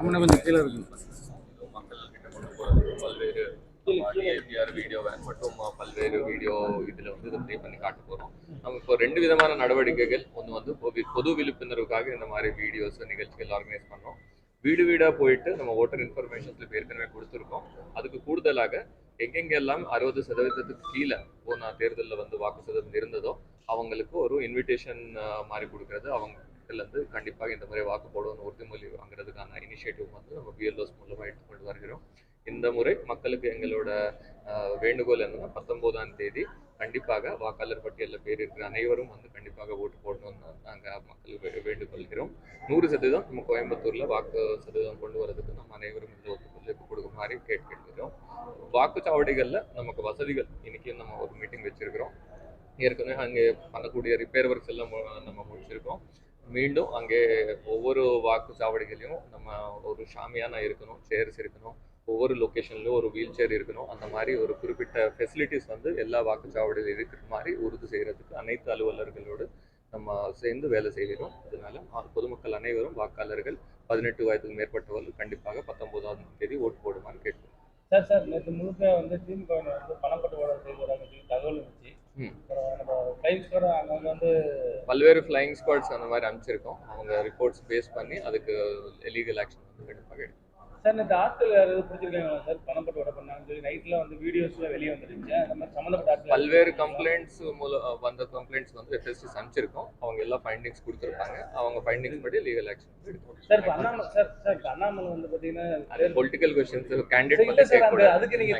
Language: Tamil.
நம்ம கொஞ்சம் கீழே இருக்குங்க. மக்கள்கிட்ட கொண்டு போகிறது பல்வேறு டிஏபிஆர் வீடியோ வேன் மற்றும் பல்வேறு வீடியோ இதில் வந்து இதை ப்ளே பண்ணி காட்ட போகிறோம். நம்ம இப்போ 2 விதமான நடவடிக்கைகள். ஒன்று வந்து பொது விழிப்புணர்வுக்காக இந்த மாதிரி வீடியோஸ் நிகழ்ச்சிகள் ஆர்கனைஸ் பண்ணோம். வீடு வீடாக போயிட்டு நம்ம ஓட்டர் இன்ஃபர்மேஷன்ஸ் ஏற்கனவே கொடுத்துருக்கோம். அதுக்கு கூடுதலாக எங்கெங்கெல்லாம் 60% கீழே போன தேர்தலில் வந்து வாக்கு சதவீதம் இருந்ததோ அவங்களுக்கு ஒரு இன்விடேஷன் மாதிரி கொடுக்கறது. அவங்க இருந்து கண்டிப்பாக இந்த முறை வாக்கு போடணும்னு உறுதிமொழி வாங்குறதுக்கான இனிஷியேட்டிவ் வந்து நம்ம பிஎல்ஓஸ் மூலமாக எடுத்துக்கொண்டு வருகிறோம். இந்த முறை மக்களுக்கு எங்களோட வேண்டுகோள் என்னன்னா 19ஆம் தேதி கண்டிப்பாக வாக்காளர் பட்டியலில் பேர் இருக்கிற அனைவரும் வந்து கண்டிப்பாக ஓட்டு போடணும்னு நாங்கள் மக்கள் வேண்டுகொள்கிறோம். 100% நம்ம கோயம்புத்தூரில் வாக்கு சதவீதம் கொண்டு வரதுக்கு நம்ம அனைவரும் இந்த ஒத்துழைப்பு கொடுக்குமாறு கேட்கிறோம். வாக்குச்சாவடிகளில் நமக்கு வசதிகள் இன்னைக்கு நம்ம ஒரு மீட்டிங் வச்சிருக்கிறோம். ஏற்கனவே அங்கே பண்ணக்கூடிய ரிப்பேர் ஒர்க்ஸ் எல்லாம் நம்ம முடிச்சிருக்கோம். மீண்டும் அங்கே ஒவ்வொரு வாக்குச்சாவடிகளையும் நம்ம ஒரு ஷாமியானா இருக்கணும், சேர்ஸ் இருக்கணும், ஒவ்வொரு லொக்கேஷன்லையும் ஒரு வீல் சேர் இருக்கணும். அந்த மாதிரி ஒரு குறிப்பிட்ட ஃபெசிலிட்டிஸ் வந்து எல்லா வாக்குச்சாவடியிலும் இருக்கிற மாதிரி உறுதி செய்கிறதுக்கு அனைத்து அலுவலர்களோடு நம்ம சேர்ந்து வேலை செய்கிறோம். அதனால பொதுமக்கள் அனைவரும் வாக்காளர்கள் 18 வயதுக்கு மேற்பட்டவர்கள் கண்டிப்பாக 19ஆம் தேதி ஓட்டு போடுமாறு கேட்கிறோம். சார் நேற்று முழுக்க வந்து திமுக வந்து பணப்பட்டுவாடா செய்கிறாங்க தகவல் இருந்துச்சு. அங்கே வந்து பல்வேறு ஃப்ளைங் ஸ்குவாட்ஸ் அந்த மாதிரி அனுப்பிச்சிருக்கோம். அவங்க ரிப்போர்ட்ஸ் பேஸ் பண்ணி அதுக்கு லீகல் ஆக்ஷன் வந்து கண்டிப்பாக எடுக்கும். சார் இந்த ஆட்கள் யாராவது பிடிச்சிருக்காங்களா சார் பணப்பட்டுவாடா பண்ணாங்கன்னு சொல்லி நைட்டில் வந்து வீடியோஸ்ல வெளியே வந்துருந்துச்சு. அந்த மாதிரி சம்மந்தப்பட்ட ஆட்கள் பல்வேறு கம்ப்ளைண்ட்ஸ் வந்த கம்ப்ளைண்ட்ஸ் வந்து எஃப்எஸ்டிஸ் அனுப்பிச்சிருக்கோம். அவங்க எல்லாம் ஃபைண்டிங்ஸ் கொடுத்துருப்பாங்க. அவங்க ஃபைண்டிங்ஸ் படி லீகல் ஆக்ஷன் எடுக்கும். சார் இப்போ அண்ணாமலை வந்து பார்த்தீங்கன்னா பொலிட்டிக்கல் கொஸ்டின்ஸ் கேண்டிடேட் அதுக்கு நீங்க